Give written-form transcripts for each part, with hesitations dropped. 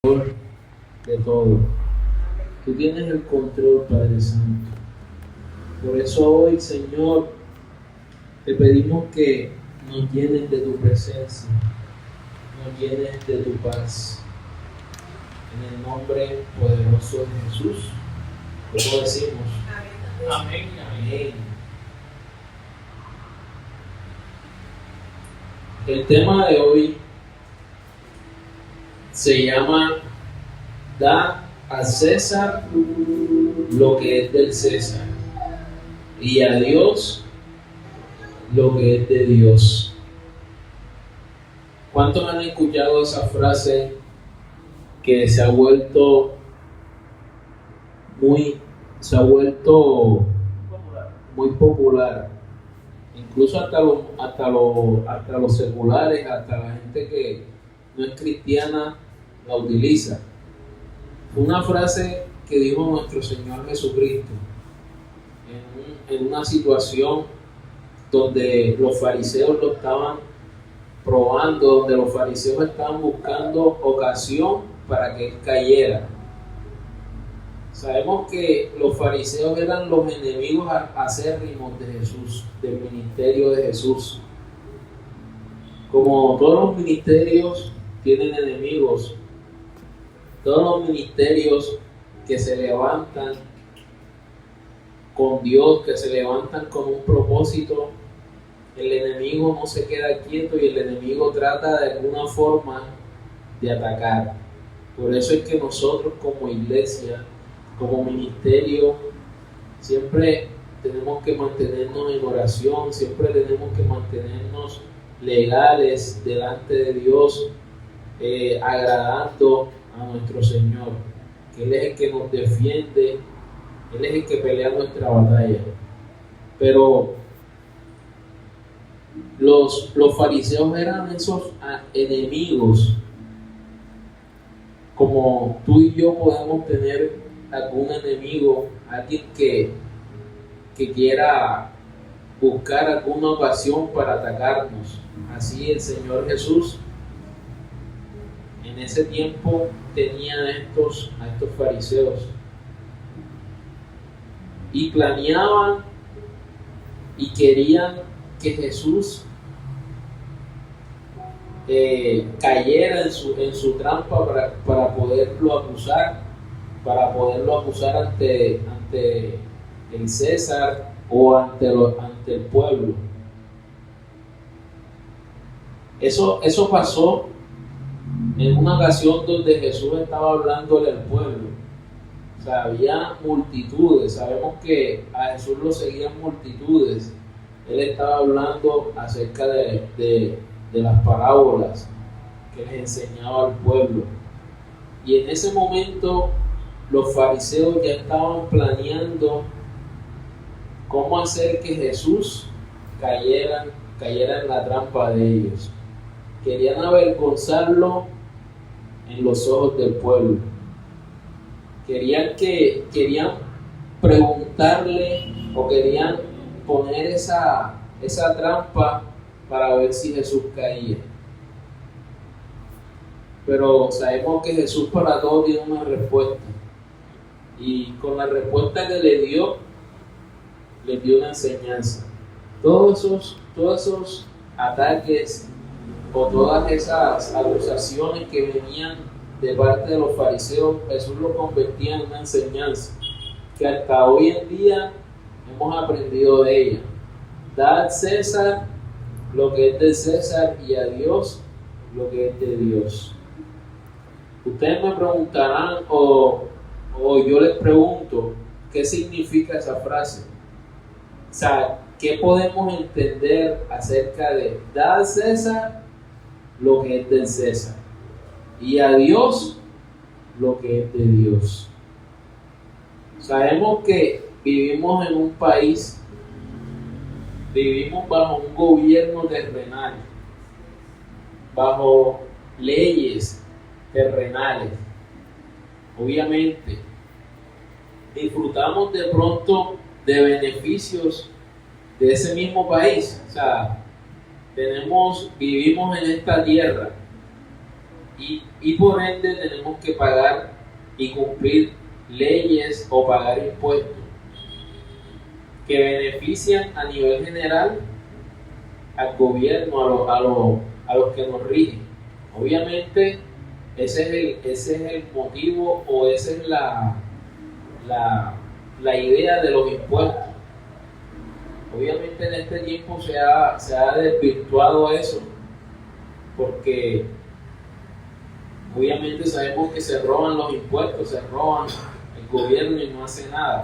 de todo. Tú tienes el control, Padre Santo. Por eso hoy, Señor, te pedimos que nos llenes de tu presencia, nos llenes de tu paz. En el nombre poderoso de Jesús, ¿cómo decimos? Amén. Amén. El tema de hoy se llama Da a César lo que es del César y a Dios lo que es de Dios. ¿Cuántos han escuchado esa frase que se ha vuelto muy popular? Incluso hasta los seculares, hasta la gente que no es cristiana la utiliza. Fue una frase que dijo nuestro Señor Jesucristo en una situación donde los fariseos lo estaban probando, donde los fariseos estaban buscando ocasión para que él cayera. Sabemos que los fariseos eran los enemigos acérrimos de Jesús, del ministerio de Jesús. Como todos los ministerios tienen enemigos, todos los ministerios que se levantan con Dios, que se levantan con un propósito, el enemigo no se queda quieto y el enemigo trata de alguna forma de atacar. Por eso es que nosotros como iglesia, como ministerio, siempre tenemos que mantenernos en oración, siempre tenemos que mantenernos legales delante de Dios, agradando a nuestro Señor, que Él es el que nos defiende, Él es el que pelea nuestra batalla. Pero los fariseos eran esos enemigos, como tú y yo podemos tener algún enemigo, alguien que quiera buscar alguna ocasión para atacarnos. Así el Señor Jesús en ese tiempo tenía a estos fariseos y planeaban y querían que Jesús cayera en su trampa para poderlo acusar ante el César o ante el pueblo. Eso pasó en una ocasión donde Jesús estaba hablándole al pueblo. O sea, había multitudes. Sabemos que a Jesús lo seguían multitudes. Él estaba hablando acerca de las parábolas que les enseñaba al pueblo. Y en ese momento los fariseos ya estaban planeando cómo hacer que Jesús cayera en la trampa de ellos. Querían avergonzarlo en los ojos del pueblo. Querían preguntarle o querían poner esa trampa para ver si Jesús caía. Pero sabemos que Jesús para todo tiene una respuesta. Y con la respuesta que le dio una enseñanza. Todos esos ataques o todas esas acusaciones que venían de parte de los fariseos, Jesús lo convertía en una enseñanza que hasta hoy en día hemos aprendido de ella. Da al César lo que es del César y a Dios lo que es de Dios. Ustedes me preguntarán o yo les pregunto, ¿qué significa esa frase? O sea, ¿qué podemos entender acerca de da al César lo que es del César y a Dios lo que es de Dios? Sabemos que vivimos en un país, vivimos bajo un gobierno terrenal, bajo leyes terrenales. Obviamente, disfrutamos de pronto de beneficios de ese mismo país. O sea, vivimos en esta tierra y por ende tenemos que pagar y cumplir leyes o pagar impuestos que benefician a nivel general al gobierno, a los que nos rigen. Obviamente ese es el motivo o esa es la idea de los impuestos. Obviamente en este tiempo se ha desvirtuado eso, porque obviamente sabemos que se roban los impuestos, se roban el gobierno y no hace nada,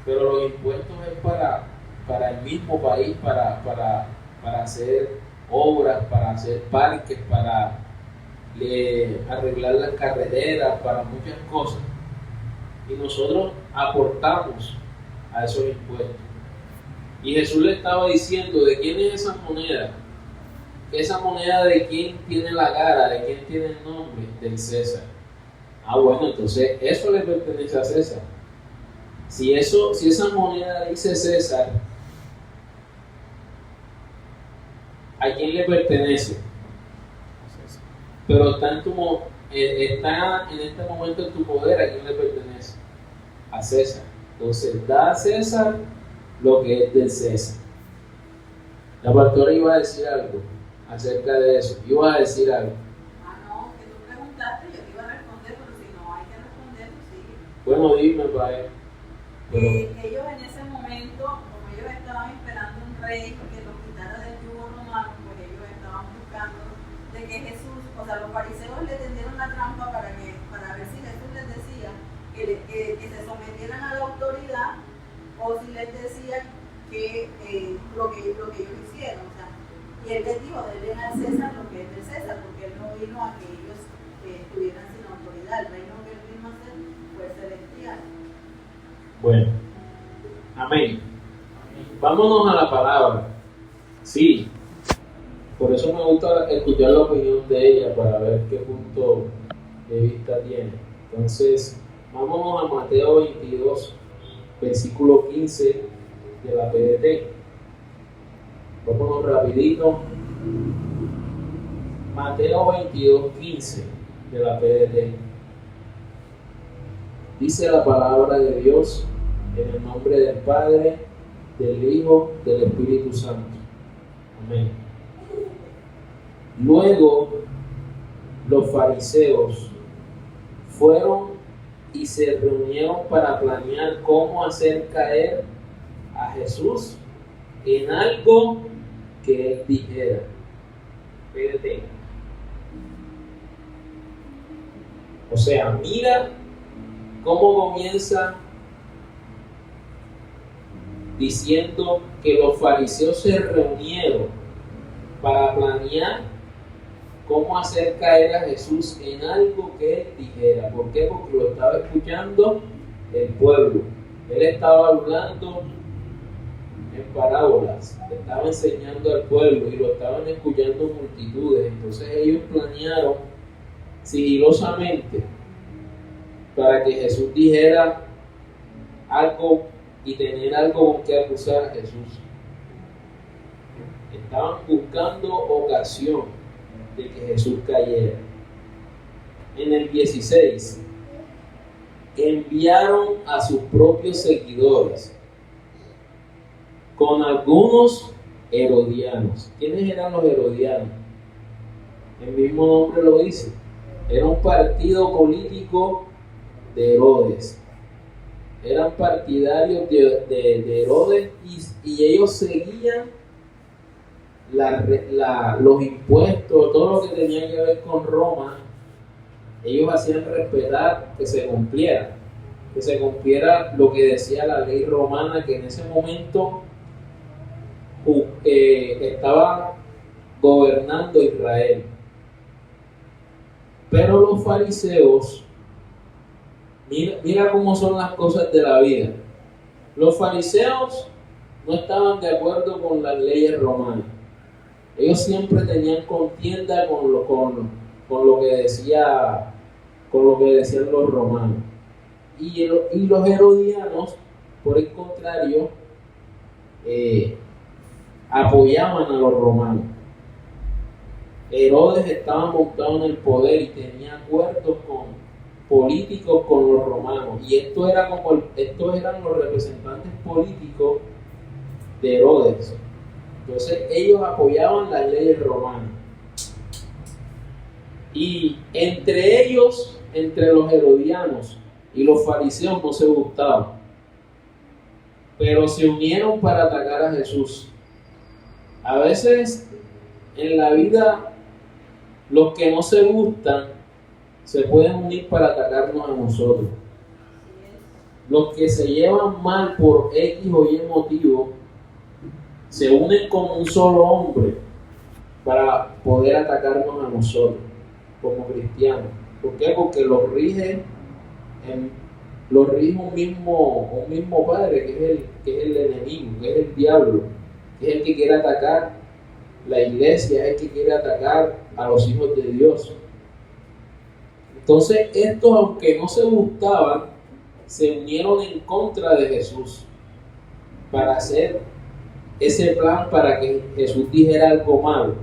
pero los impuestos es para el mismo país, para hacer obras, para hacer parques, para arreglar las carreteras, para muchas cosas, y nosotros aportamos a esos impuestos. Y Jesús le estaba diciendo, ¿de quién es esa moneda? Esa moneda, ¿de quién tiene la cara? ¿De quién tiene el nombre? Del César. Bueno, entonces eso le pertenece a César. Si esa moneda dice César, ¿a quién le pertenece? Pero está en este momento en tu poder, ¿a quién le pertenece? A César. Entonces da a César lo que es del César. La pastora iba a decir algo acerca de eso. Iba a decir algo. No, que tú preguntaste, yo te iba a responder, pero si no hay que responder, tú sigue. Bueno, dime, padre. Ellos en ese momento, como ellos estaban esperando un rey que los quitara del yugo romano, pues ellos estaban buscando de que Jesús, o sea, los fariseos le tendieron la trampa para ver si Jesús les decía que se sometieran a la autoridad, o si les decía que lo que ellos hicieron, o sea, y él les dijo, denle al César lo que es de César, porque él no vino a que ellos estuvieran sin autoridad. El reino que él vino a hacer fue celestial. Bueno, amén. Vámonos a la palabra. Sí, por eso me gusta escuchar la opinión de ella para ver qué punto de vista tiene. Entonces, vámonos a Mateo 22, versículo 15 de la PDT. Vámonos rapidito. Mateo 22, 15 de la PDT. Dice la palabra de Dios en el nombre del Padre, del Hijo, del Espíritu Santo. Amén. Luego los fariseos fueron y se reunieron para planear cómo hacer caer a Jesús en algo que él dijera. Fíjate. O sea, mira cómo comienza diciendo que los fariseos se reunieron para planear cómo hacer caer a Jesús en algo que él dijera. ¿Por qué? Porque lo estaba escuchando el pueblo. Él estaba hablando en parábolas, le estaba enseñando al pueblo y lo estaban escuchando multitudes. Entonces ellos planearon sigilosamente para que Jesús dijera algo y tener algo con que acusar a Jesús. Estaban buscando ocasión de que Jesús cayera. En el 16, enviaron a sus propios seguidores con algunos herodianos. ¿Quiénes eran los herodianos? El mismo nombre lo dice. Era un partido político de Herodes. Eran partidarios de Herodes y ellos seguían los impuestos, todo lo que tenía que ver con Roma. Ellos hacían respetar que se cumpliera lo que decía la ley romana, que en ese momento estaba gobernando Israel. Pero los fariseos, mira cómo son las cosas de la vida. Los fariseos no estaban de acuerdo con las leyes romanas. Ellos siempre tenían contienda con lo que decían los romanos. Y los herodianos, por el contrario, apoyaban a los romanos. Herodes estaba montado en el poder y tenía acuerdos políticos con los romanos. Y estos eran los representantes políticos de Herodes. Entonces ellos apoyaban las leyes romanas. Y entre ellos, entre los herodianos y los fariseos, no se gustaban, pero se unieron para atacar a Jesús. A veces en la vida los que no se gustan se pueden unir para atacarnos a nosotros. Los que se llevan mal por X o Y motivo se unen con un solo hombre para poder atacarnos a nosotros como cristianos. ¿Por qué? Porque los rige un mismo padre, que es el enemigo, que es el diablo, que es el que quiere atacar la iglesia, es el que quiere atacar a los hijos de Dios. Entonces estos, aunque no se gustaban, se unieron en contra de Jesús para hacer ese plan para que Jesús dijera algo malo.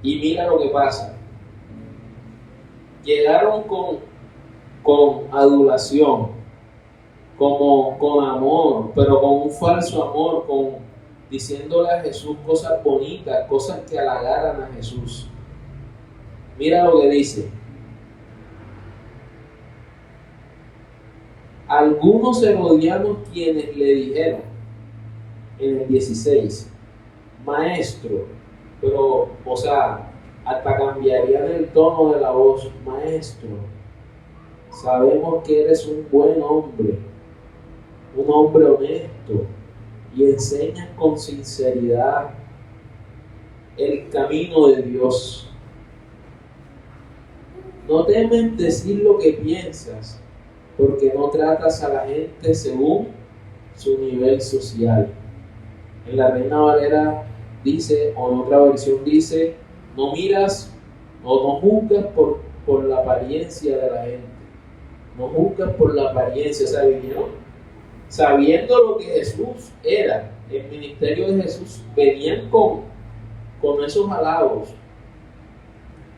Y mira lo que pasa. Llegaron con adulación, con amor, pero con un falso amor, diciéndole a Jesús cosas bonitas, cosas que halagaran a Jesús. Mira lo que dice. Algunos herodianos quienes le dijeron, en el 16, maestro, pero, hasta cambiarían el tono de la voz, maestro, sabemos que eres un buen hombre, un hombre honesto, y enseñas con sinceridad el camino de Dios. No temes decir lo que piensas, porque no tratas a la gente según su nivel social. En la Reina Valera dice, o en otra versión dice, no miras o no juzgas por la apariencia de la gente. No juzgas por la apariencia. O sea, vinieron sabiendo lo que Jesús era, el ministerio de Jesús, venían con esos halagos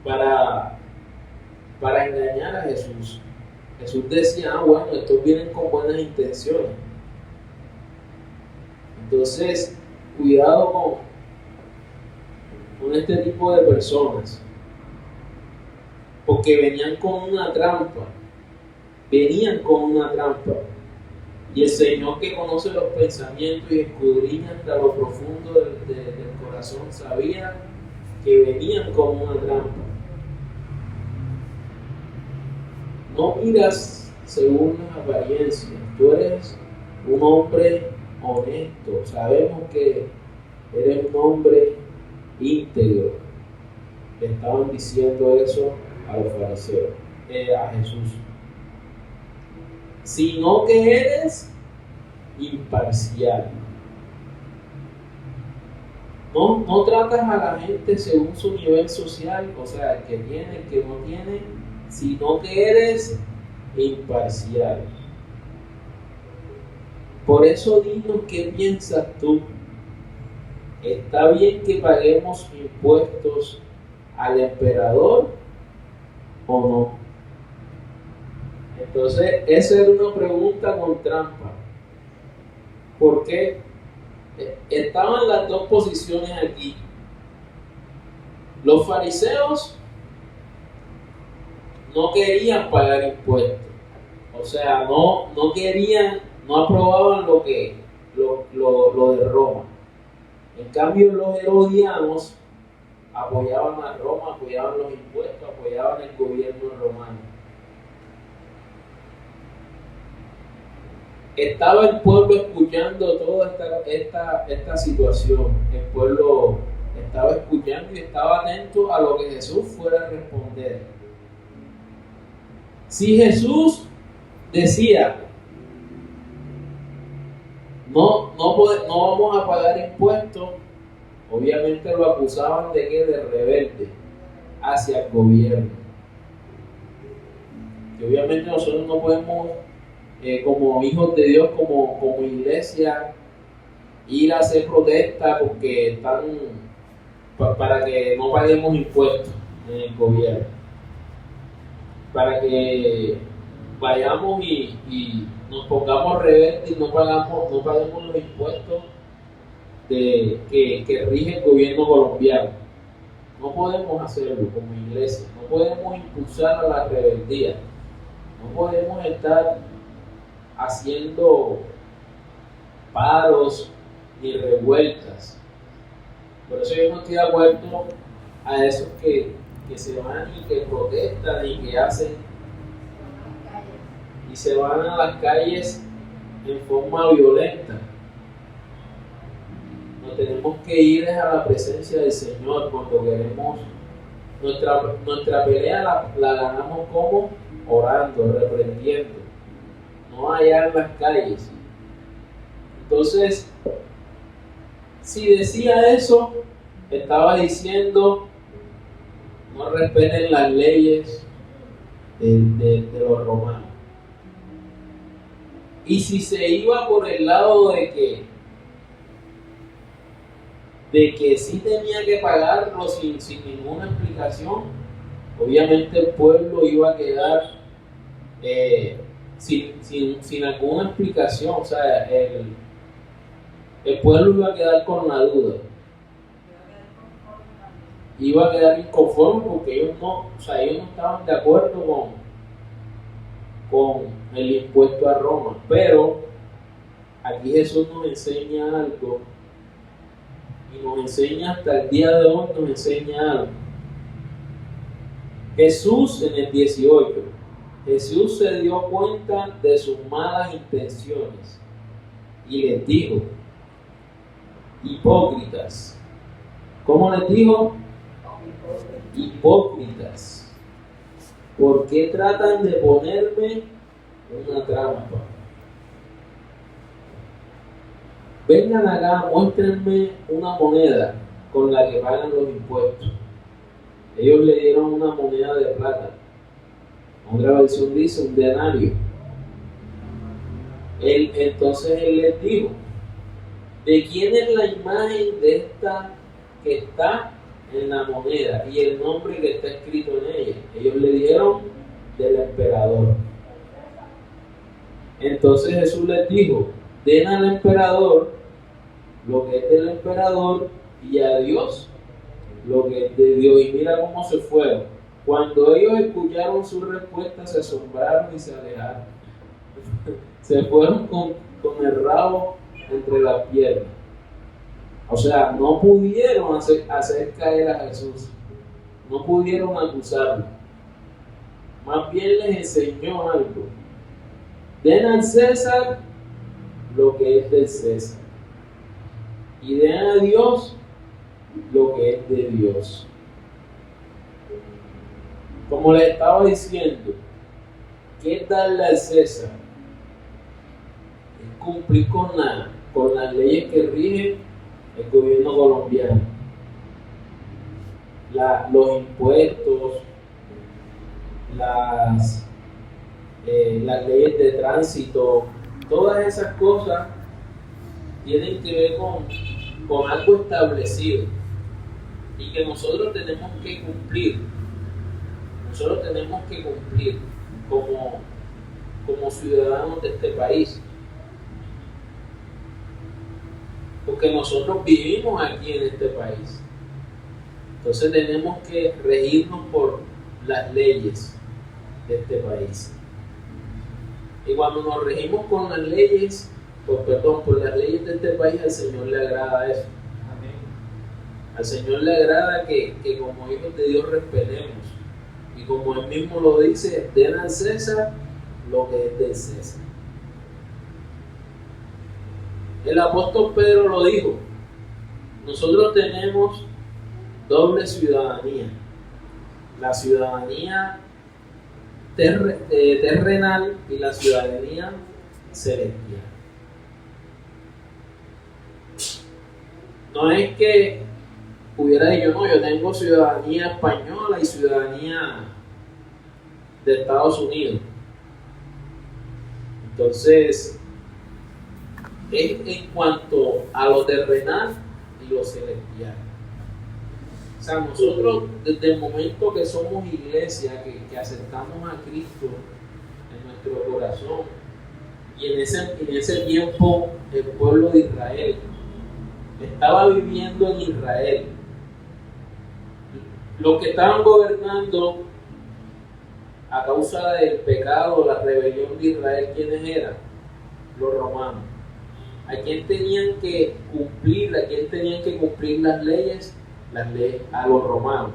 para engañar a Jesús. Jesús decía, bueno, estos vienen con buenas intenciones. Entonces, cuidado con este tipo de personas, porque venían con una trampa, y el Señor, que conoce los pensamientos y escudriña hasta lo profundo del corazón, sabía que venían con una trampa. No miras según las apariencias, tú eres un hombre honesto, sabemos que eres un hombre íntegro. Le estaban diciendo eso a los fariseos, a Jesús. Sino que eres imparcial. No tratas a la gente según su nivel social, o sea, el que tiene, el que no tiene, sino que eres imparcial. Por eso dinos qué piensas tú. ¿Está bien que paguemos impuestos al emperador o no? Entonces, esa era una pregunta con trampa. Porque estaban las dos posiciones aquí. Los fariseos no querían pagar impuestos. O sea, no querían, no aprobaban lo de Roma. En cambio, los herodianos apoyaban a Roma, apoyaban los impuestos, apoyaban el gobierno romano. Estaba el pueblo escuchando toda esta situación. El pueblo estaba escuchando y estaba atento a lo que Jesús fuera a responder. Si Jesús decía, no vamos a pagar impuestos, obviamente lo acusaban de que de rebelde hacia el gobierno. Y obviamente nosotros no podemos, como hijos de Dios, como iglesia, ir a hacer protesta porque están para que no paguemos impuestos en el gobierno, para que vayamos y nos pongamos rebeldes y no paguemos los impuestos que rige el gobierno colombiano. No podemos hacerlo como iglesia, no podemos impulsar a la rebeldía, no podemos estar haciendo paros ni revueltas. Por eso yo no estoy de acuerdo a esos que se van y que protestan y que hacen y se van a las calles en forma violenta. Nos tenemos que ir a la presencia del Señor cuando queremos. Nuestra pelea la ganamos como orando, reprendiendo, no allá en las calles. Entonces, si decía eso, estaba diciendo: no respeten las leyes de los romanos. Y si se iba por el lado de que sí tenía que pagarlo sin ninguna explicación, obviamente el pueblo iba a quedar sin alguna explicación. O sea, el pueblo iba a quedar con la duda, iba a quedar inconforme porque ellos no estaban de acuerdo con el impuesto a Roma. Pero aquí Jesús nos enseña algo, y nos enseña hasta el día de hoy, nos enseña algo. Jesús, en el 18, Jesús se dio cuenta de sus malas intenciones y les dijo: hipócritas. ¿Cómo les dijo? Hipócritas. ¿Por qué tratan de ponerme una trampa? Vengan acá, muéstrenme una moneda con la que pagan los impuestos. Ellos le dieron una moneda de plata. Otra versión dice un denario. Entonces él les dijo: ¿de quién es la imagen de esta que está en la moneda y el nombre que está escrito en ella? Ellos le dijeron: del emperador. Entonces Jesús les dijo: den al emperador lo que es del emperador y a Dios lo que es de Dios. Y mira cómo se fueron. Cuando ellos escucharon su respuesta, se asombraron y se alejaron. Se fueron con el rabo entre las piernas. O sea, no pudieron hacer caer a Jesús, no pudieron acusarlo. Más bien les enseñó algo: den al César lo que es del César y den a Dios lo que es de Dios. Como les estaba diciendo, ¿qué es darle al César? Es cumplir con las leyes que rigen el gobierno colombiano. Los impuestos, las leyes de tránsito, todas esas cosas tienen que ver con algo establecido y que nosotros tenemos que cumplir. Nosotros tenemos que cumplir como ciudadanos de este país. Porque nosotros vivimos aquí en este país. Entonces tenemos que regirnos por las leyes de este país. Y cuando nos regimos con las leyes, por las leyes de este país, al Señor le agrada eso. Amén. Al Señor le agrada que como hijos de Dios respetemos. Y como Él mismo lo dice, den al César lo que es del César. El apóstol Pedro lo dijo: nosotros tenemos doble ciudadanía. La ciudadanía terrenal y la ciudadanía celestial. No es que hubiera dicho: no, yo tengo ciudadanía española y ciudadanía de Estados Unidos. Entonces, es en cuanto a lo terrenal y lo celestial. sea, nosotros desde el momento que somos iglesia, que aceptamos a Cristo en nuestro corazón, y en ese tiempo el pueblo de Israel estaba viviendo en Israel. Los que estaban gobernando a causa del pecado, la rebelión de Israel, ¿quiénes eran? Los romanos. ¿A quién tenían que cumplir las leyes? Las leyes a los romanos.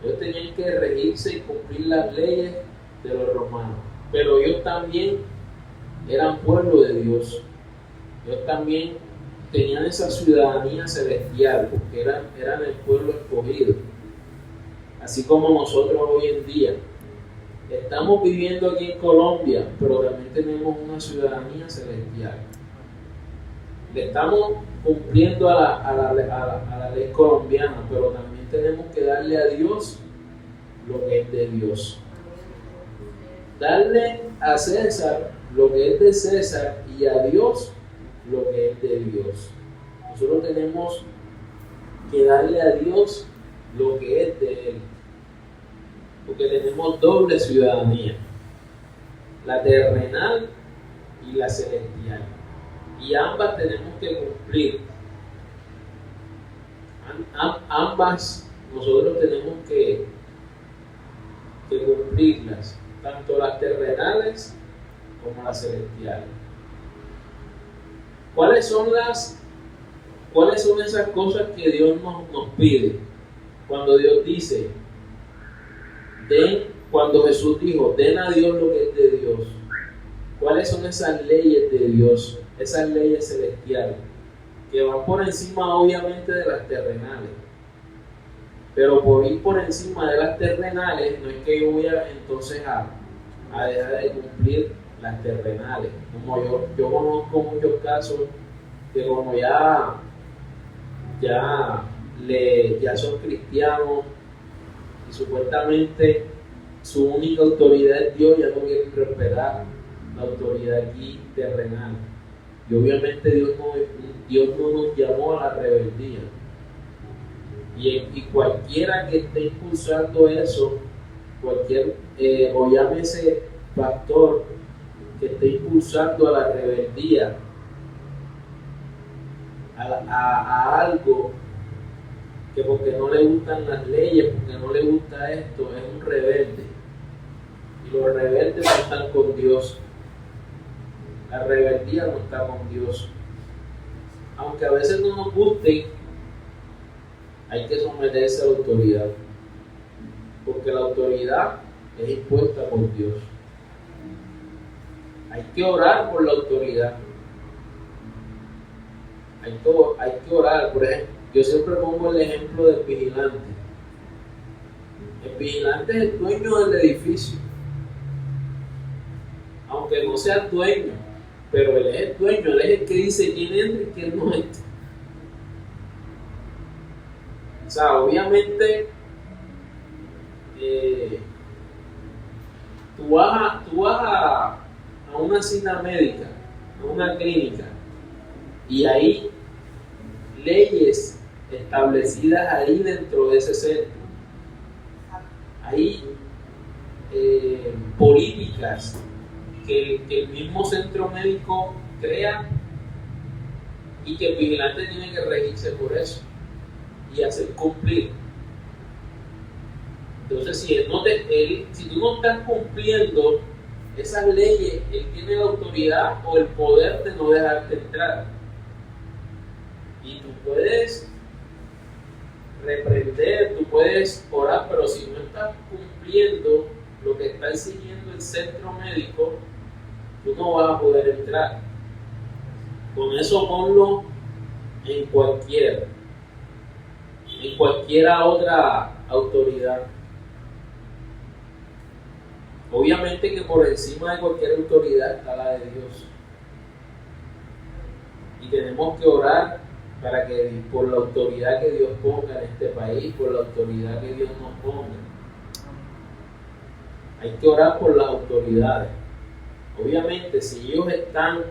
Ellos tenían que regirse y cumplir las leyes de los romanos. Pero ellos también eran pueblo de Dios. Ellos también tenían esa ciudadanía celestial, porque eran el pueblo escogido. Así como nosotros hoy en día estamos viviendo aquí en Colombia, pero también tenemos una ciudadanía celestial. Le estamos cumpliendo a la ley colombiana, pero también tenemos que darle a Dios lo que es de Dios. Darle a César lo que es de César y a Dios lo que es de Dios. Nosotros tenemos que darle a Dios lo que es de Él, porque tenemos doble ciudadanía, la terrenal y la celestial, y ambas tenemos que cumplir. Ambas nosotros tenemos que cumplirlas, tanto las terrenales como las celestiales. ¿Cuáles son esas cosas que Dios nos pide? Cuando Dios dice, cuando Jesús dijo, den a Dios lo que es de Dios. ¿Cuáles son esas leyes de Dios? Esas leyes celestiales, que van por encima obviamente de las terrenales. Pero por ir por encima de las terrenales, no es que yo voy entonces a dejar de cumplir las terrenales. Como yo conozco muchos casos que como ya son cristianos y supuestamente su única autoridad es Dios, ya no quieren respetar la autoridad aquí terrenal. Y obviamente Dios no nos llamó a la rebeldía. Y cualquiera que esté impulsando eso, o llámese pastor que esté impulsando a la rebeldía, a algo que porque no le gustan las leyes, porque no le gusta esto, es un rebelde. Y los rebeldes no están con Dios. La rebeldía no está con Dios. Aunque a veces no nos guste, hay que someterse a la autoridad, porque la autoridad es impuesta por Dios. Hay que orar por la autoridad. Hay que orar. Por ejemplo, yo siempre pongo el ejemplo del vigilante. El vigilante es el dueño del edificio, aunque no sea el dueño, pero él es el dueño, él es el que dice quién entra y quién no entra. O sea, obviamente tú vas a una cita médica, a una clínica, y hay leyes establecidas ahí dentro de ese centro. Hay políticas que el mismo centro médico crea y que el vigilante tiene que regirse por eso y hacer cumplir. Entonces, si tú no estás cumpliendo esas leyes, él tiene la autoridad o el poder de no dejarte entrar. Y tú puedes reprender, tú puedes orar, pero si no estás cumpliendo lo que está exigiendo el centro médico, tú no vas a poder entrar. Con eso ponlo en cualquiera otra autoridad. Obviamente que por encima de cualquier autoridad está la de Dios. Y tenemos que orar para que por la autoridad que Dios ponga en este país, por la autoridad que Dios nos ponga. Hay que orar por las autoridades. Obviamente, si ellos están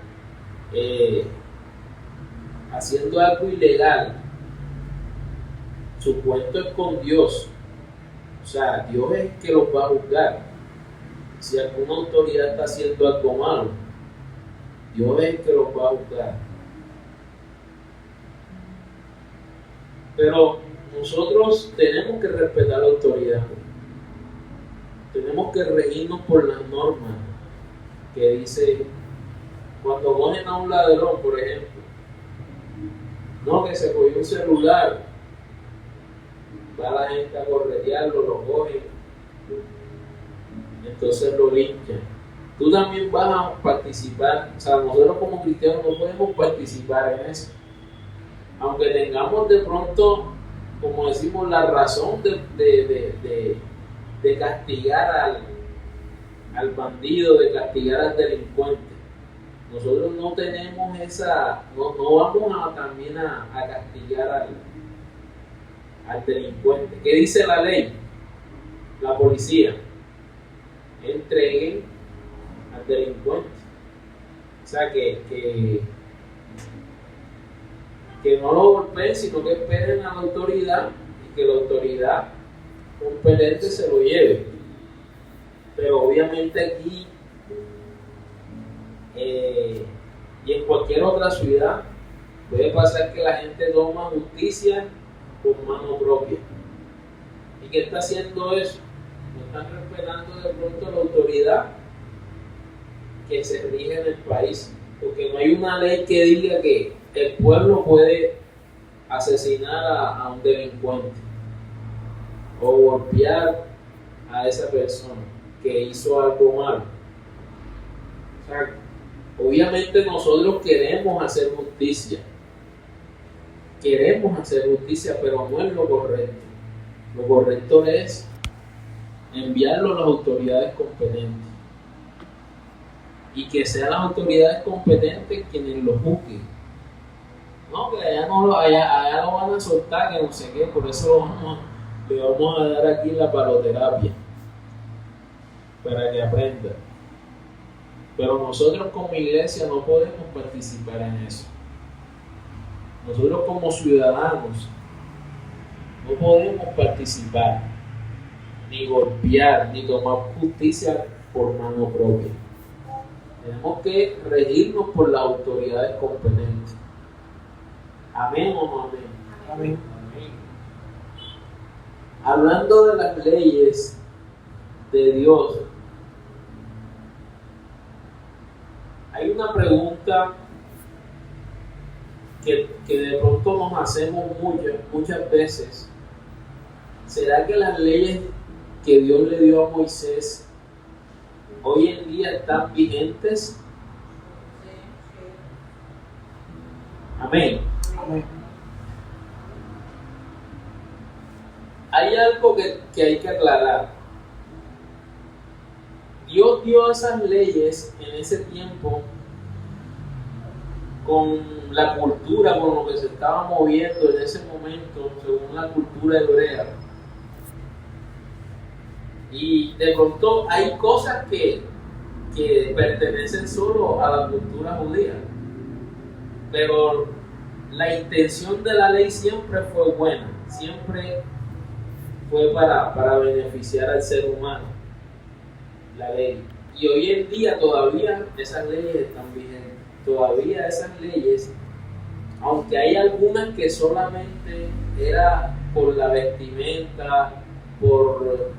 haciendo algo ilegal, su cuento es con Dios. O sea, Dios es el que los va a juzgar. Si alguna autoridad está haciendo algo malo, Dios es el que los va a juzgar. Pero nosotros tenemos que respetar la autoridad. Tenemos que regirnos por las normas que dice, cuando cogen a un ladrón, por ejemplo, no, que se cogió un celular, va la gente a corretearlo, lo cogen, entonces lo linchan. Tú también vas a participar, o sea, nosotros como cristianos no podemos participar en eso. Aunque tengamos de pronto, como decimos, la razón de castigar al bandido, de castigar al delincuente. Nosotros no tenemos no vamos también a castigar al delincuente. ¿Qué dice la ley? La policía. Entreguen al delincuente. O sea, que no lo golpeen, sino que esperen a la autoridad y que la autoridad competente se lo lleve. Pero obviamente aquí y en cualquier otra ciudad puede pasar que la gente toma justicia por mano propia. ¿Y qué está haciendo eso? No están respetando de pronto la autoridad que se rige en el país, porque no hay una ley que diga que el pueblo puede asesinar a un delincuente o golpear a esa persona que hizo algo malo. O sea, obviamente nosotros queremos hacer justicia, pero no es lo correcto. Lo correcto es enviarlo a las autoridades competentes y que sean las autoridades competentes quienes lo juzguen. No, que allá lo van a soltar, que no sé qué, por eso le vamos a dar aquí la paloterapia para que aprenda. Pero nosotros como iglesia no podemos participar en eso. Nosotros como ciudadanos no podemos participar, ni golpear, ni tomar justicia por mano propia. Tenemos que regirnos por las autoridades competentes. Amén o no amén. Amén. Amén. Hablando de las leyes de Dios, hay una pregunta que de pronto nos hacemos muchas veces. ¿Será que las leyes que Dios le dio a Moisés hoy en día están vigentes? Amén. Amén. Hay algo que hay que aclarar. Dios dio esas leyes en ese tiempo con la cultura, con lo que se estaba moviendo en ese momento, según la cultura hebrea. Y de pronto hay cosas que pertenecen solo a la cultura judía. Pero la intención de la ley siempre fue buena, siempre fue para beneficiar al ser humano, la ley. Y hoy en día todavía esas leyes están vigentes. Todavía esas leyes, aunque hay algunas que solamente era por la vestimenta, por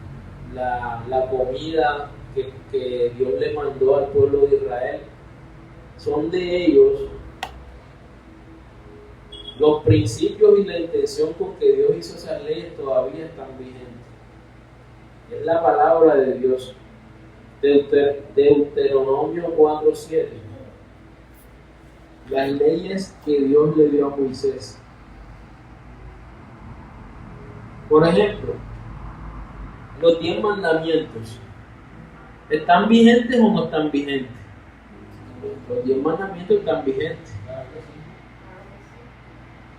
la comida que Dios le mandó al pueblo de Israel, son de ellos. Los principios y la intención con que Dios hizo esas leyes todavía están vigentes. Es la palabra de Dios. Deuteronomio 4:7. Las leyes que Dios le dio a Moisés. Por ejemplo, los 10 mandamientos. ¿Están vigentes o no están vigentes? Los 10 mandamientos están vigentes.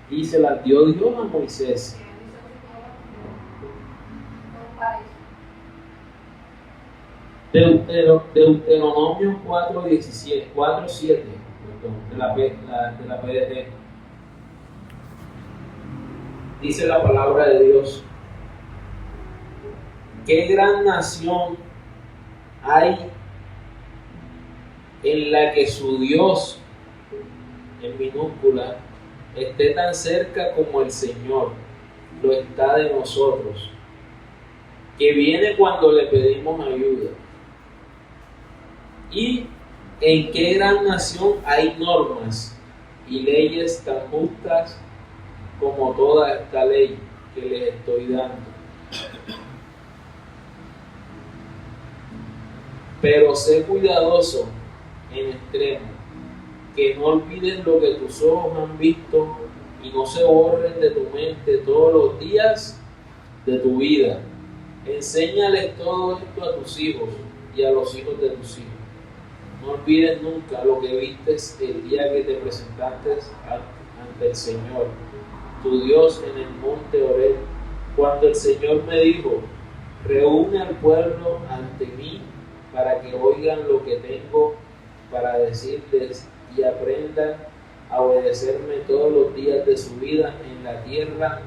Y se las dio Dios a Moisés. Deuteronomio 4:7, de la PDT. Dice la palabra de Dios: qué gran nación hay en la que su Dios, en minúscula, esté tan cerca como el Señor lo está de nosotros, que viene cuando le pedimos ayuda. Y en qué gran nación hay normas y leyes tan justas como toda esta ley que les estoy dando. Pero sé cuidadoso en extremo, que no olvides lo que tus ojos han visto y no se borren de tu mente todos los días de tu vida. Enséñales todo esto a tus hijos y a los hijos de tus hijos. No olvides nunca lo que vistes el día que te presentaste ante el Señor, tu Dios, en el monte Horeb, cuando el Señor me dijo: reúne al pueblo ante mí para que oigan lo que tengo para decirles y aprendan a obedecerme todos los días de su vida en la tierra,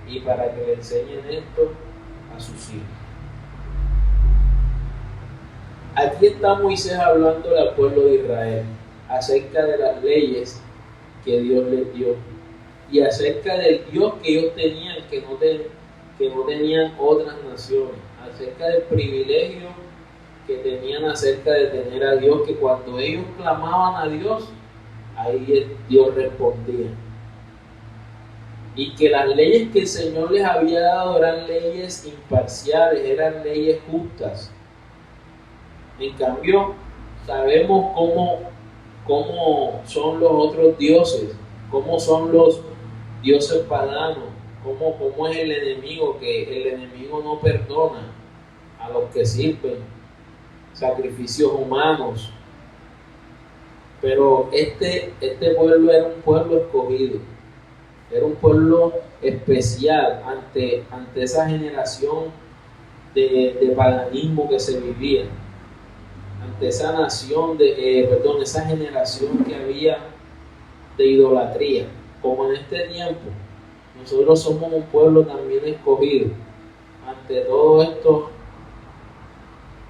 y para que le enseñen esto a sus hijos. Aquí está Moisés hablando al pueblo de Israel acerca de las leyes que Dios les dio y acerca del Dios que ellos tenían, que no tenían otras naciones, acerca del privilegio que tenían acerca de tener a Dios, que cuando ellos clamaban a Dios, ahí Dios respondía. Y que las leyes que el Señor les había dado eran leyes imparciales, eran leyes justas. En cambio, sabemos cómo son los otros dioses, cómo son los dioses paganos, cómo es el enemigo, que el enemigo no perdona a los que sirven sacrificios humanos. Pero este pueblo era un pueblo escogido, era un pueblo especial ante esa generación de paganismo que se vivía, ante esa nación esa generación que había de idolatría. Como en este tiempo, nosotros somos un pueblo también escogido ante todo esto,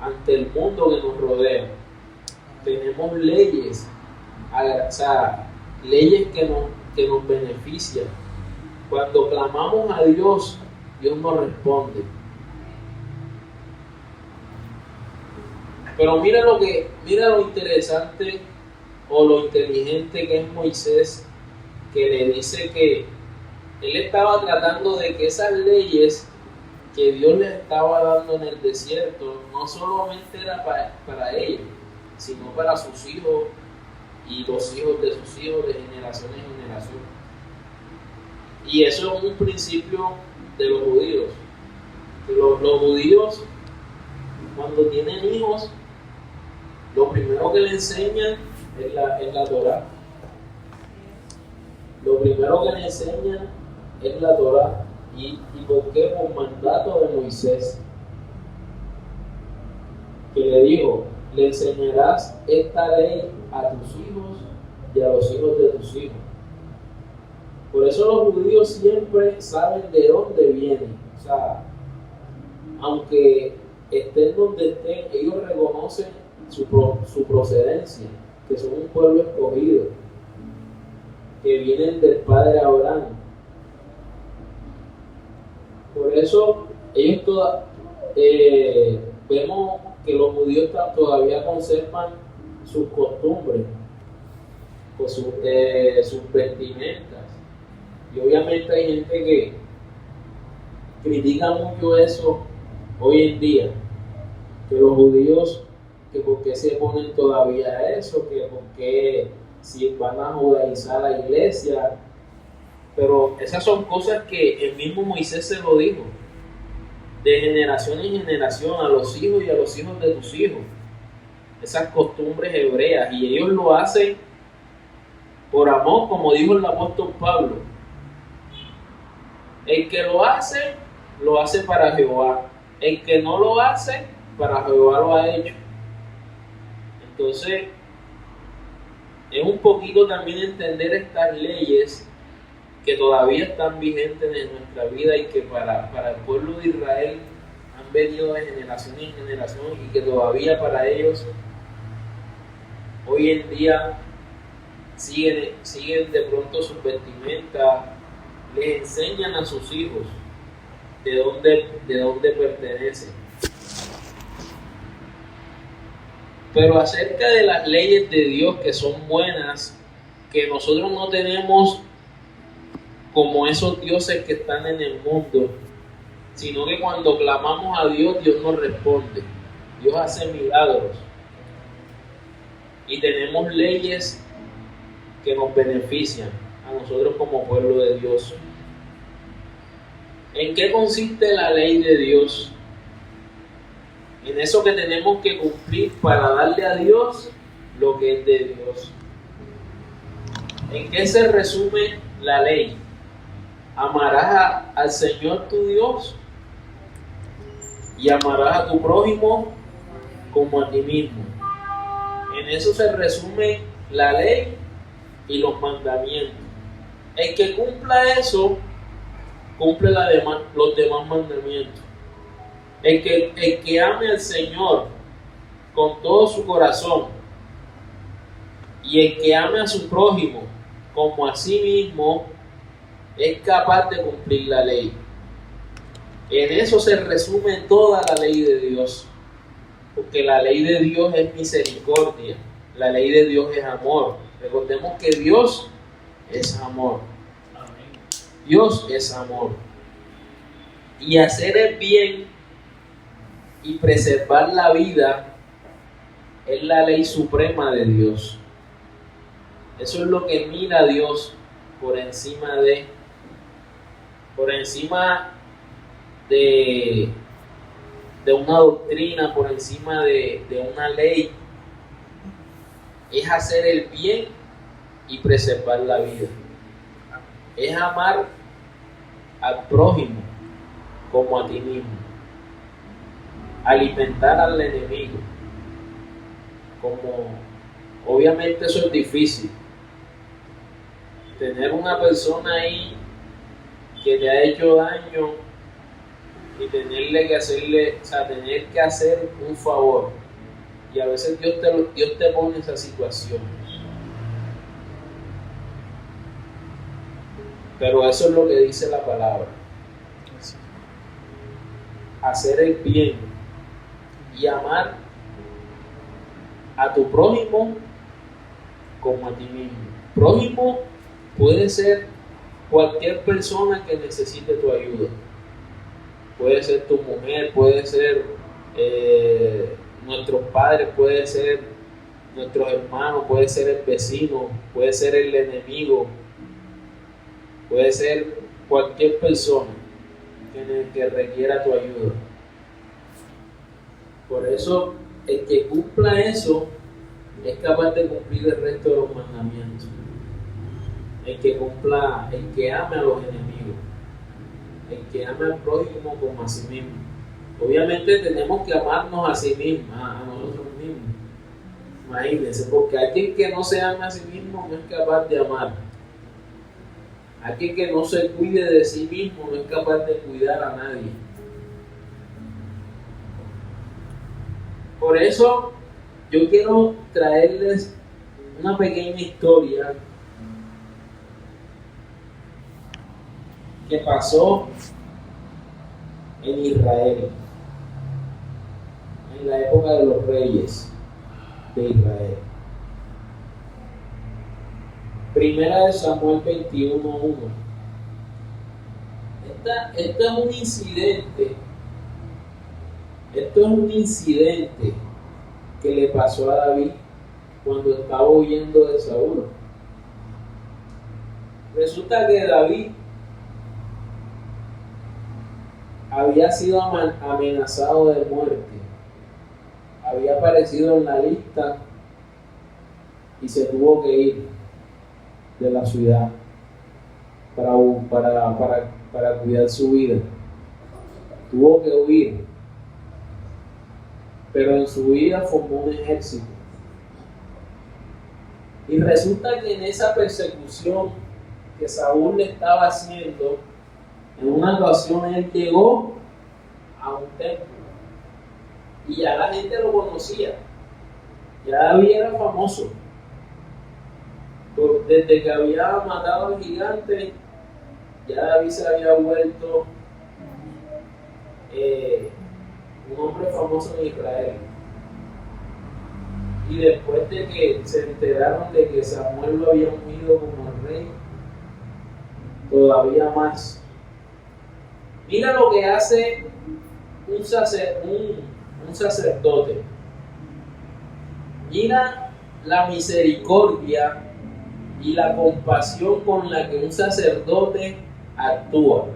ante el mundo que nos rodea. Tenemos leyes, leyes que nos benefician. Cuando clamamos a Dios, Dios nos responde. Pero mira lo interesante o lo inteligente que es Moisés, que le dice que él estaba tratando de que esas leyes que Dios les estaba dando en el desierto no solamente era para ellos, sino para sus hijos y los hijos de sus hijos, de generación en generación. Y eso es un principio de los judíos. Que los judíos, cuando tienen hijos, lo primero que le enseñan es la Torá. Lo primero que le enseñan es la Torá. ¿Y por qué? Por mandato de Moisés, que le dijo: le enseñarás esta ley a tus hijos y a los hijos de tus hijos. Por eso los judíos siempre saben de dónde vienen. O sea, aunque estén donde estén, ellos reconocen su procedencia, que son un pueblo escogido, que vienen del padre Abraham. Por eso ellos vemos que los judíos todavía conservan sus costumbres, sus vestimentas. Y obviamente hay gente que critica mucho eso hoy en día, que los judíos, que por qué se ponen todavía eso, que por qué si van a judaizar la iglesia. Pero esas son cosas que el mismo Moisés se lo dijo, de generación en generación, a los hijos y a los hijos de tus hijos, esas costumbres hebreas, y ellos lo hacen por amor, como dijo el apóstol Pablo. El que lo hace para Jehová. El que no lo hace, para Jehová lo ha hecho. Entonces, es un poquito también entender estas leyes que todavía están vigentes en nuestra vida y que para el pueblo de Israel han venido de generación en generación y que todavía para ellos hoy en día siguen de pronto sus vestimentas, les enseñan a sus hijos de dónde pertenecen. Pero acerca de las leyes de Dios que son buenas, que nosotros no tenemos como esos dioses que están en el mundo, sino que cuando clamamos a Dios, Dios nos responde. Dios hace milagros. Y tenemos leyes que nos benefician a nosotros como pueblo de Dios. ¿En qué consiste la ley de Dios? En eso que tenemos que cumplir para darle a Dios lo que es de Dios. ¿En qué se resume la ley? Amarás al Señor tu Dios y amarás a tu prójimo como a ti mismo. En eso se resume la ley y los mandamientos. El que cumpla eso, cumple los demás mandamientos. El que ame al Señor con todo su corazón y el que ame a su prójimo como a sí mismo es capaz de cumplir la ley. En eso se resume toda la ley de Dios, porque la ley de Dios es misericordia, la ley de Dios es amor. Recordemos que Dios es amor. Dios es amor. Y hacer el bien y preservar la vida es la ley suprema de Dios. Eso es lo que mira Dios por encima de una doctrina, por encima de una ley. Es hacer el bien y preservar la vida. Es amar al prójimo como a ti mismo. Alimentar al enemigo. Obviamente eso es difícil. Tener una persona ahí que te ha hecho daño y tener que hacer un favor. Y a veces Dios te pone en esa situación. Pero eso es lo que dice la palabra. Hacer el bien y amar a tu prójimo como a ti mismo. Prójimo puede ser cualquier persona que necesite tu ayuda. Puede ser tu mujer, puede ser nuestros padres, puede ser nuestros hermanos, puede ser el vecino, puede ser el enemigo, puede ser cualquier persona que requiera tu ayuda. Por eso, el que cumpla eso es capaz de cumplir el resto de los mandamientos. El que ame a los enemigos, el que ame al prójimo como a sí mismo. Obviamente tenemos que amarnos a sí mismos, a nosotros mismos. Imagínense, porque aquel que no se ama a sí mismo no es capaz de amar. Aquel que no se cuide de sí mismo no es capaz de cuidar a nadie. Por eso yo quiero traerles una pequeña historia que pasó en Israel, en la época de los reyes de Israel. Primera de Samuel 21:1. Esto es un incidente que le pasó a David cuando estaba huyendo de Saúl. Resulta que David había sido amenazado de muerte, había aparecido en la lista y se tuvo que ir de la ciudad para cuidar su vida. Tuvo que huir, pero en su vida formó un ejército. Y resulta que en esa persecución que Saúl le estaba haciendo, en una ocasión él llegó a un templo y ya la gente lo conocía, ya David era famoso. Desde que había matado al gigante, ya David se había vuelto un hombre famoso en Israel. Y después de que se enteraron de que Samuel lo había ungido como rey, todavía más. Mira lo que hace un sacerdote. Mira la misericordia y la compasión con la que un sacerdote actúa.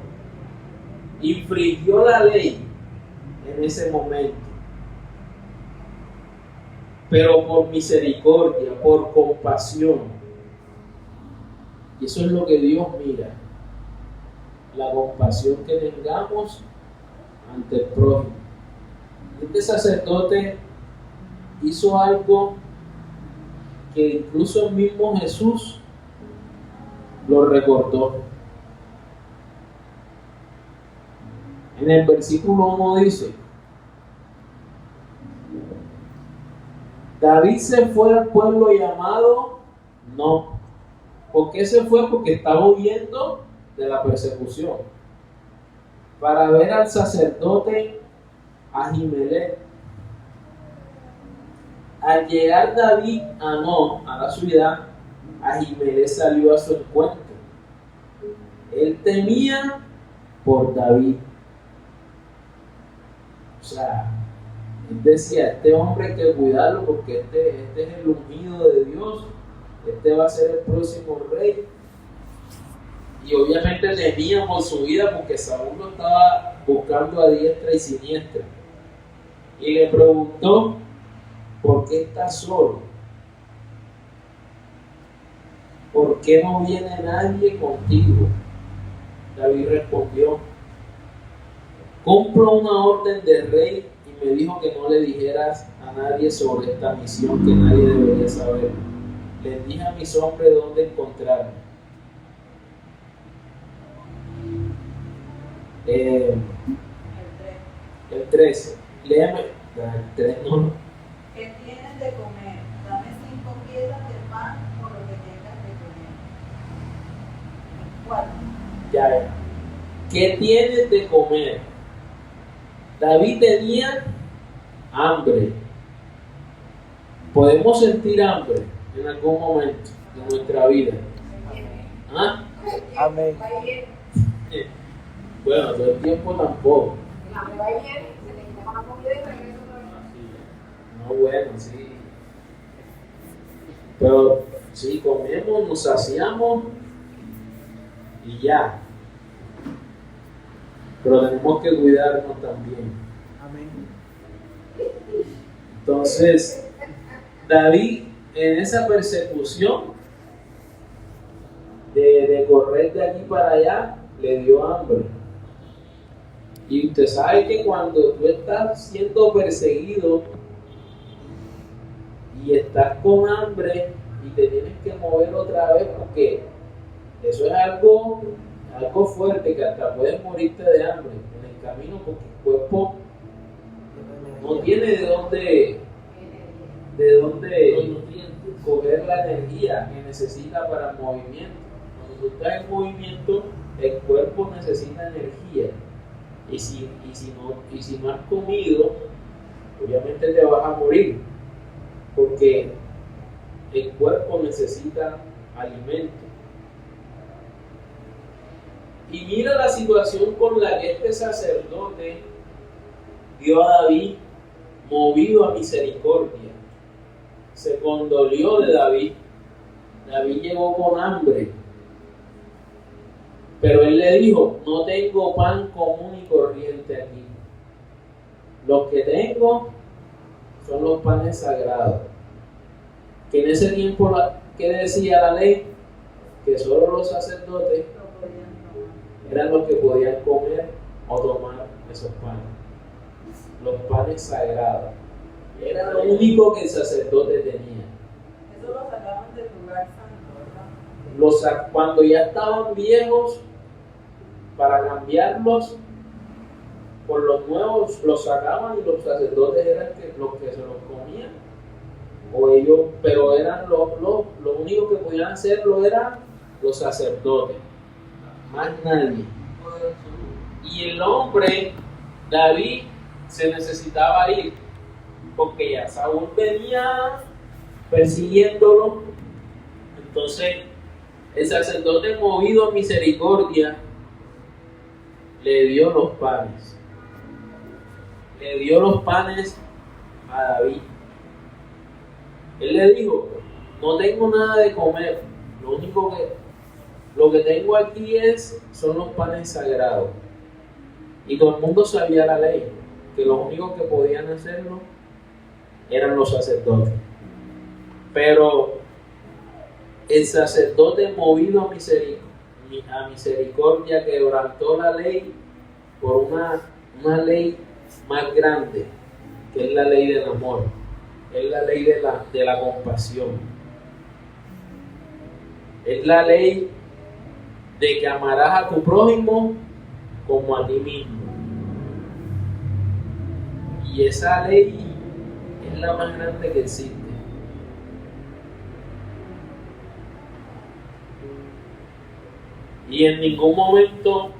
Infringió la ley en ese momento, pero por misericordia, por compasión. Y eso es lo que Dios mira, la compasión que tengamos ante el prójimo. Este sacerdote hizo algo que incluso el mismo Jesús lo recordó. En el versículo 1 dice: David se fue al pueblo llamado No. ¿Por qué se fue? Porque estaba huyendo de la persecución, para ver al sacerdote Ahimelech. Al llegar David a No, a la ciudad, Ahimelech salió a su encuentro. Él temía por David. O sea, él decía: este hombre hay que cuidarlo porque este es el ungido de Dios, este va a ser el próximo rey. Y obviamente temía por su vida porque Saúl lo estaba buscando a diestra y siniestra. Y le preguntó: ¿por qué estás solo? ¿Por qué no viene nadie contigo? David respondió: compro una orden del rey y me dijo que no le dijeras a nadie sobre esta misión, que nadie debería saber. Les dije a mis hombres dónde encontrarme. El 13. Léame. El 3 no. ¿Qué tienes de comer? Dame 5 piezas de pan por lo que tengas de comer. 4. Ya. ¿Qué tienes de comer? David tenía hambre. Podemos sentir hambre en algún momento de nuestra vida. ¿Ah? Amén. Bueno, todo el tiempo tampoco. No, bueno, sí. Pero sí, comemos, nos saciamos y ya. Pero tenemos que cuidarnos también. Amén. Entonces, David, en esa persecución de correr de aquí para allá, le dio hambre. Y usted sabe que cuando tú estás siendo perseguido y estás con hambre y te tienes que mover otra vez, porque eso es algo fuerte, que hasta puedes morirte de hambre en el camino, porque el cuerpo no tiene de dónde coger la energía que necesita para el movimiento. Cuando tú estás en movimiento, el cuerpo necesita energía. Y si no has comido, obviamente te vas a morir, porque el cuerpo necesita alimento. Y mira la situación con la que este sacerdote vio a David, movido a misericordia. Se condolió de David. David llegó con hambre, pero él le dijo: no tengo pan común y corriente aquí. Los que tengo son los panes sagrados. Que en ese tiempo, ¿qué decía la ley? Que solo los sacerdotes eran los que podían comer o tomar esos panes. Los panes sagrados. Era lo único que el sacerdote tenía. Eso lo sacaban del lugar santo, ¿verdad? cuando ya estaban viejos, para cambiarlos por los nuevos, los sacaban y los sacerdotes eran los que se los comían. O ellos, pero eran los únicos que podían hacerlo eran los sacerdotes, más nadie. Y el hombre, David, se necesitaba ir, porque ya Saúl venía persiguiéndolo. Entonces, el sacerdote, movido a misericordia, le dio los panes. Le dio los panes a David. Él le dijo: no tengo nada de comer, lo que tengo aquí son los panes sagrados. Y todo el mundo sabía la ley, que los únicos que podían hacerlo eran los sacerdotes. Pero el sacerdote, movido a misericordia, quebrantó la ley por una ley más grande, que es la ley del amor, es la ley de la compasión, es la ley de que amarás a tu prójimo como a ti mismo. Y esa ley es la más grande que existe. Y en ningún momento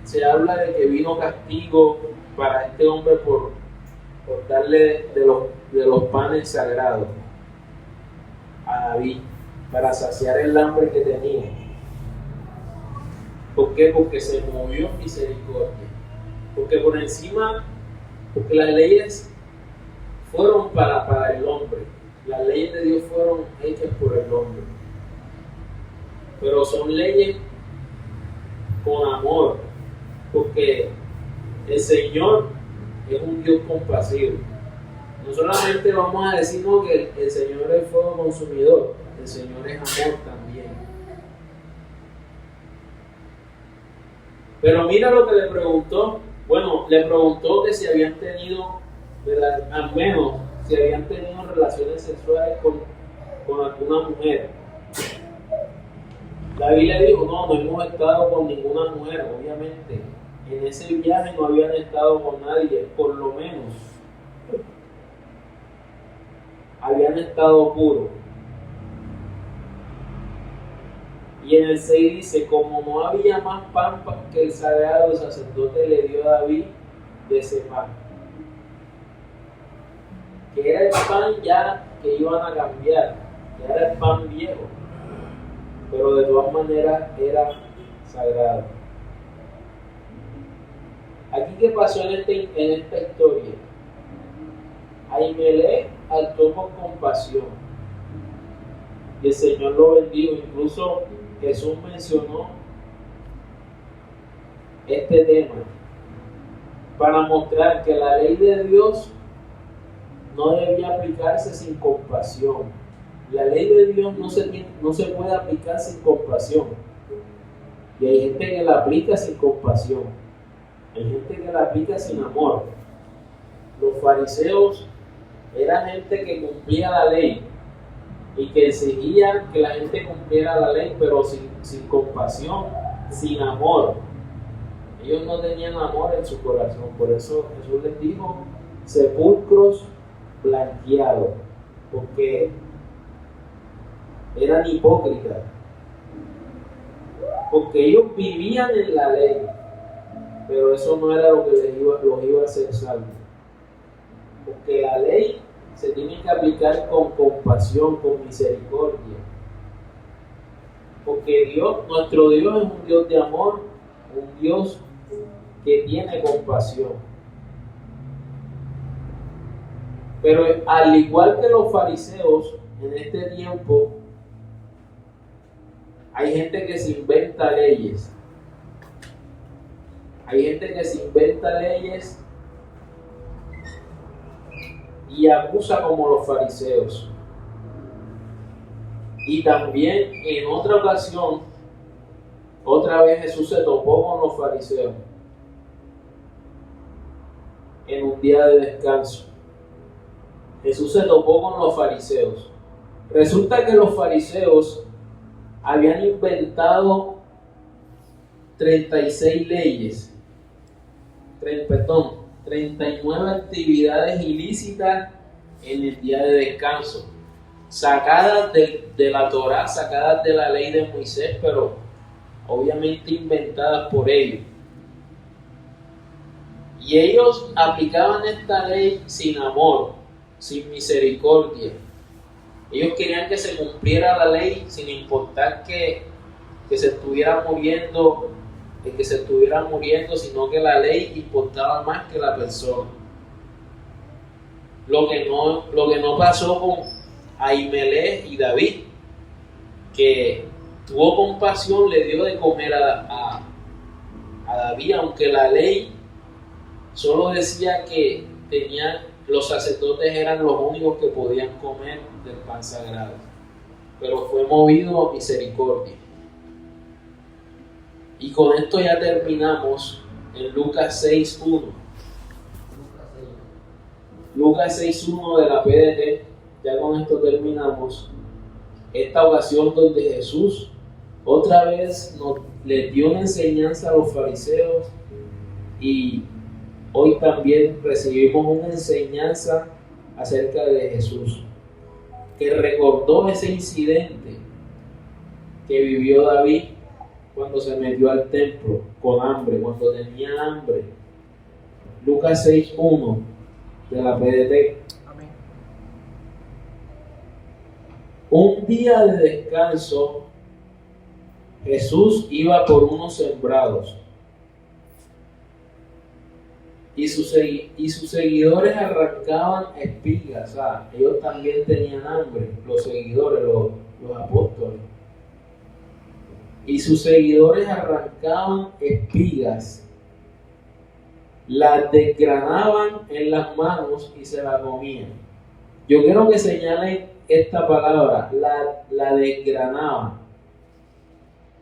se habla de que vino castigo para este hombre por darle de los panes sagrados a David, para saciar el hambre que tenía. ¿Por qué? Porque se movió en misericordia. Porque porque las leyes fueron para el hombre. Las leyes de Dios fueron hechas por el hombre. Pero son leyes con amor, porque el Señor es un Dios compasivo. No solamente vamos a decir que el Señor es fuego consumidor, el Señor es amor también. Pero mira lo que le preguntó. Bueno, le preguntó que si habían tenido, al menos si habían tenido relaciones sexuales con alguna mujer. David le dijo: no hemos estado con ninguna mujer. Obviamente en ese viaje no habían estado con nadie, por lo menos habían estado puros. Y en el 6 dice: como no había más pan que el sagrado, el sacerdote le dio a David de ese pan, que era el pan ya que iban a cambiar, que era el pan viejo, pero de todas maneras era sagrado. Aquí, ¿qué pasó en esta historia? Ahimelech actuó con compasión y el Señor lo bendijo. Incluso Jesús mencionó este tema para mostrar que la ley de Dios no debía aplicarse sin compasión. La ley de Dios no se puede aplicar sin compasión. Y hay gente que la aplica sin compasión. Hay gente que la aplica sin amor. Los fariseos eran gente que cumplía la ley y que exigían que la gente cumpliera la ley, pero sin compasión, sin amor. Ellos no tenían amor en su corazón. Por eso Jesús les dijo: sepulcros blanqueados, porque eran hipócritas, porque ellos vivían en la ley, pero eso no era lo que los iba a hacer salvos. Porque la ley se tiene que aplicar con compasión, con misericordia. Porque nuestro Dios es un Dios de amor, un Dios que tiene compasión. Pero al igual que los fariseos en este tiempo, hay gente que se inventa leyes. Hay gente que se inventa leyes y acusa como los fariseos. Y también en otra ocasión, otra vez Jesús se topó con los fariseos en un día de descanso. Jesús se topó con los fariseos. Resulta que los fariseos habían inventado 36 leyes, 39 actividades ilícitas en el día de descanso, sacadas de la Torá, sacadas de la ley de Moisés, pero obviamente inventadas por ellos. Y ellos aplicaban esta ley sin amor, sin misericordia. Ellos querían que se cumpliera la ley sin importar que se estuviera muriendo, sino que la ley importaba más que la persona. Lo que no pasó con Ahimelech y David, que tuvo compasión, le dio de comer a David, aunque la ley solo decía que los sacerdotes eran los únicos que podían comer del pan sagrado, pero fue movido a misericordia. Y con esto ya terminamos en Lucas 6.1. Lucas 6.1 de la PDT, ya con esto terminamos. Esta ocasión donde Jesús otra vez les dio una enseñanza a los fariseos, y hoy también recibimos una enseñanza acerca de Jesús, que recordó ese incidente que vivió David cuando se metió al templo con hambre, cuando tenía hambre. Lucas 6.1 de la PDT. Amén. Un día de descanso, Jesús iba por unos sembrados, y sus seguidores arrancaban espigas. O sea, ellos también tenían hambre, los seguidores, los apóstoles. Y sus seguidores arrancaban espigas, las desgranaban en las manos y se las comían. Yo quiero que señalen esta palabra, la desgranaban.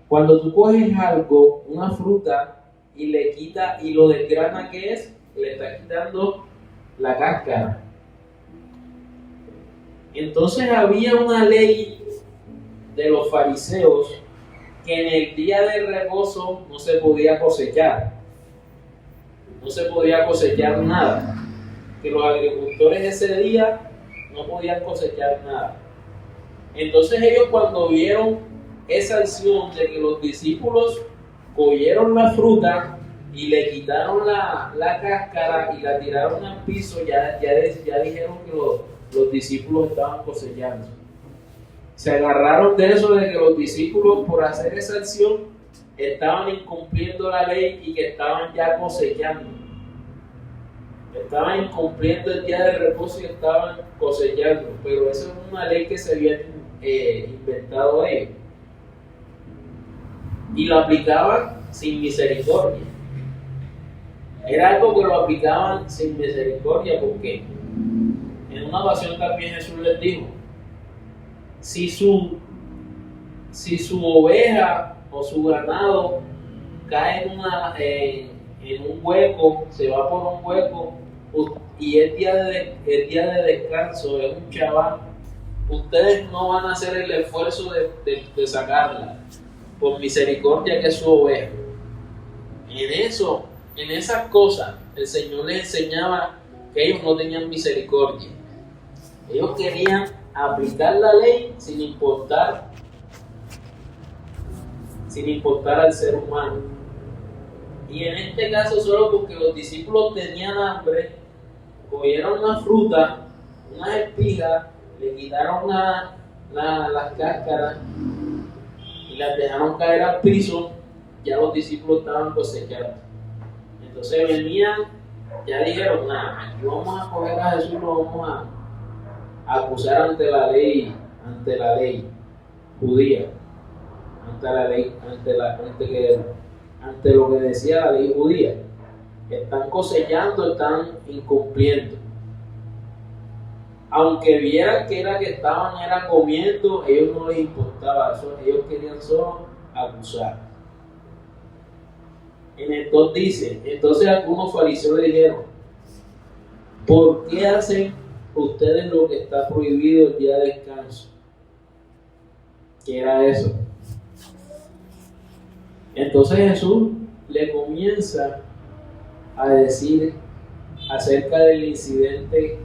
Cuando tú coges algo, una fruta, y le quita y lo desgrana, ¿qué es? Le está quitando la cáscara. Entonces había una ley de los fariseos que en el día de reposo no se podía cosechar. No se podía cosechar nada. Que los agricultores ese día no podían cosechar nada. Entonces ellos, cuando vieron esa acción de que los discípulos cogieron la fruta y le quitaron la cáscara y la tiraron al piso, ya dijeron que los discípulos estaban cosechando. Se agarraron de eso, de que los discípulos, por hacer esa acción, estaban incumpliendo la ley y que estaban ya cosechando. Estaban incumpliendo el día de reposo y estaban cosechando. Pero eso es una ley que se había inventado ellos. Y lo aplicaban sin misericordia. Era algo que lo aplicaban sin misericordia, porque en una ocasión también Jesús les dijo: si su oveja o su ganado cae en un hueco, se va por un hueco, y el día de descanso es un chaval, ustedes no van a hacer el esfuerzo de sacarla, por misericordia que es su oveja. En esas cosas, el Señor les enseñaba que ellos no tenían misericordia. Ellos querían aplicar la ley sin importar al ser humano. Y en este caso, solo porque los discípulos tenían hambre, cogieron una fruta, unas espigas, le quitaron las cáscaras y las dejaron caer al piso. Ya los discípulos estaban cosechando. Entonces venían, ya dijeron: nada, aquí vamos a coger a Jesús, lo vamos a acusar ante la ley judía, ante lo que decía la ley judía. Están cosechando, están incumpliendo. Aunque vieran que estaban comiendo, ellos no les importaba eso, ellos querían solo acusar. En el 2 dice: entonces algunos fariseos le dijeron: ¿por qué hacen ustedes lo que está prohibido el día de descanso? ¿Qué era eso? Entonces Jesús le comienza a decir acerca del incidente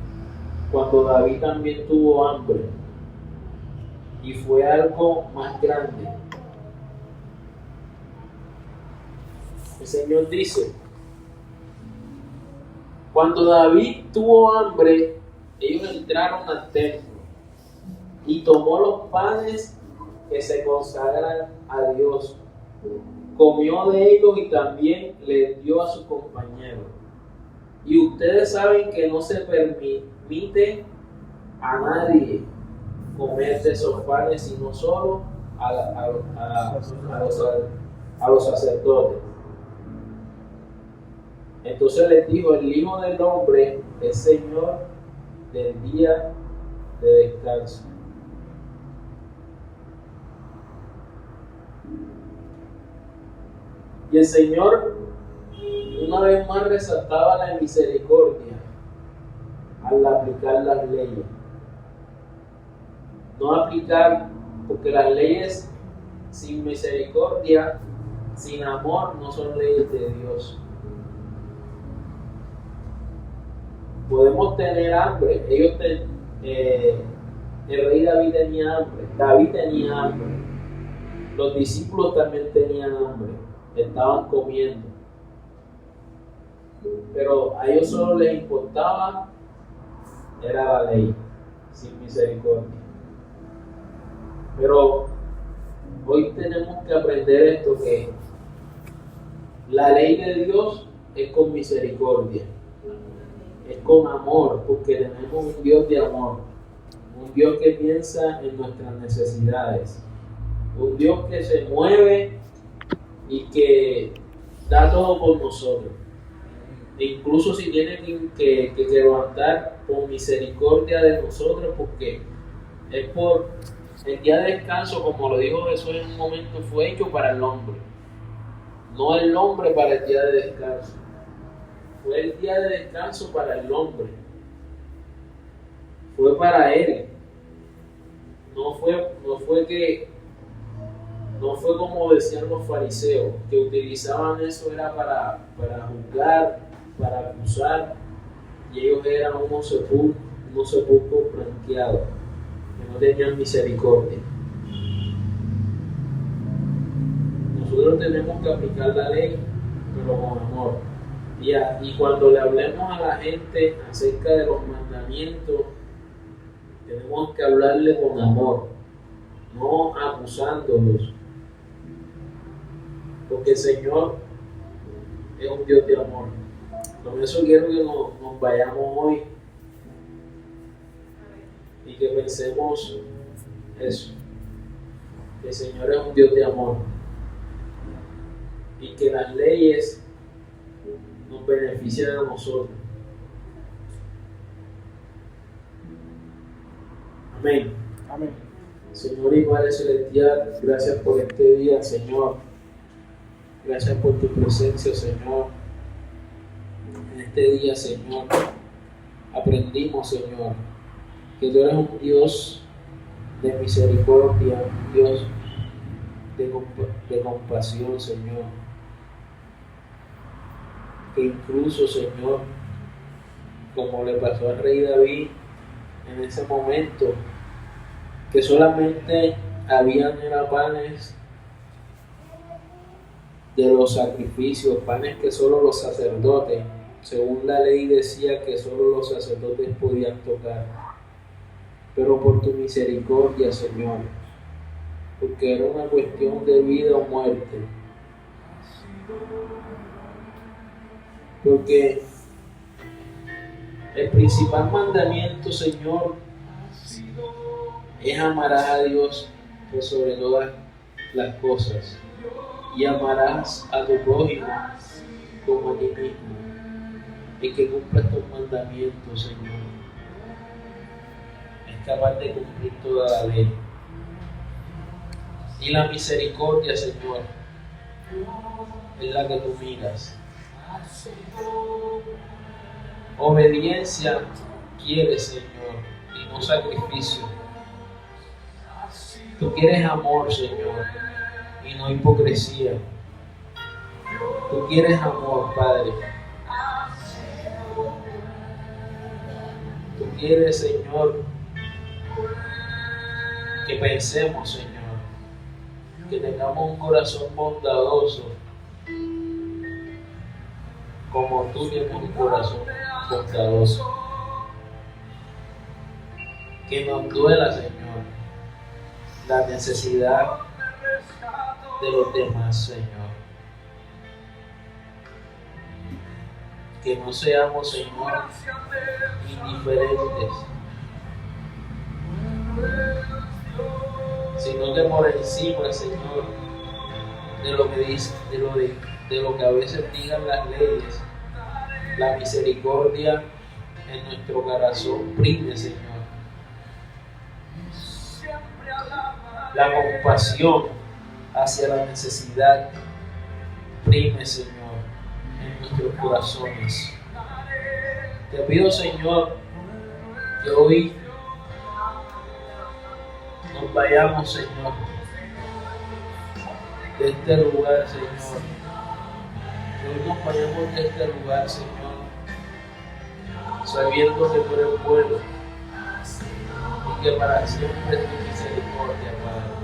cuando David también tuvo hambre, y fue algo más grande. El Señor dice: cuando David tuvo hambre, ellos entraron al templo y tomó los panes que se consagran a Dios, comió de ellos y también les dio a sus compañeros. Y ustedes saben que no se permite a nadie comer de esos panes, sino solo a los sacerdotes. Entonces les dijo: el Hijo del Hombre es Señor del día de descanso. Y el Señor una vez más resaltaba la misericordia al aplicar las leyes. No aplicar, porque las leyes sin misericordia, sin amor, no son leyes de Dios. Podemos tener hambre. El rey David tenía hambre. David tenía hambre. Los discípulos también tenían hambre. Estaban comiendo. Pero a ellos solo les importaba era la ley, sin misericordia. Pero hoy tenemos que aprender esto, que la ley de Dios es con misericordia, es con amor, porque tenemos un Dios de amor, un Dios que piensa en nuestras necesidades, un Dios que se mueve y que da todo por nosotros. E incluso si tiene que levantar por misericordia de nosotros, porque es por el día de descanso, como lo dijo Jesús en un momento, fue hecho para el hombre, no el hombre para el día de descanso. Fue el día de descanso para el hombre, fue para él. No fue como decían los fariseos, que utilizaban eso era para juzgar, para acusar, y ellos eran unos sepulcros blanqueados, que no tenían misericordia. Nosotros tenemos que aplicar la ley, pero con amor. Y cuando le hablemos a la gente acerca de los mandamientos, tenemos que hablarle con amor, no acusándolos, porque el Señor es un Dios de amor. Con eso quiero que nos vayamos hoy y que pensemos eso, que el Señor es un Dios de amor y que las leyes nos benefician a nosotros. Amén. Amén. Señor y Padre Celestial, gracias por este día, Señor. Gracias por tu presencia, Señor. En este día, Señor, aprendimos, Señor, que tú eres un Dios de misericordia, un Dios de compasión, Señor. Que incluso, Señor, como le pasó al rey David en ese momento, que solamente habían panes de los sacrificios, panes que solo los sacerdotes, según la ley decía que solo los sacerdotes podían tocar, pero por tu misericordia, Señor, porque era una cuestión de vida o muerte, porque el principal mandamiento, Señor, es amarás a Dios por sobre todas las cosas y amarás a tu prójimo como a ti mismo. El que cumpla estos mandamientos, Señor, es capaz de cumplir toda la ley. Y la misericordia, Señor, es la que tú miras. Obediencia quieres, Señor, y no sacrificio. Tú quieres amor, Señor, y no hipocresía. Tú quieres amor, Padre. Tú quieres, Señor, que pensemos, Señor, que tengamos un corazón bondadoso, como tú tienes un corazón bondadoso. Que nos duela, Señor, la necesidad de los demás, Señor. Que no seamos, Señor, indiferentes, sino que por encima, Señor, de lo que dice, de lo que a veces digan las leyes, la misericordia en nuestro corazón prime, Señor. La compasión hacia la necesidad prime, Señor, en nuestros corazones. Te pido, Señor, que hoy nos vayamos, Señor, de este lugar, Señor. Que hoy nos vayamos de este lugar, Señor, sabiendo que tú eres bueno y que para siempre es tu misericordia, Padre.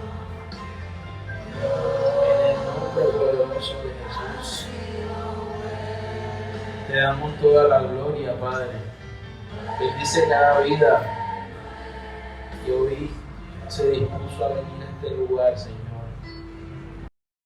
En el nombre poderoso de Jesús, te damos toda la gloria, Padre. Bendice cada vida que hoy se dispuso a venir a este lugar, Señor.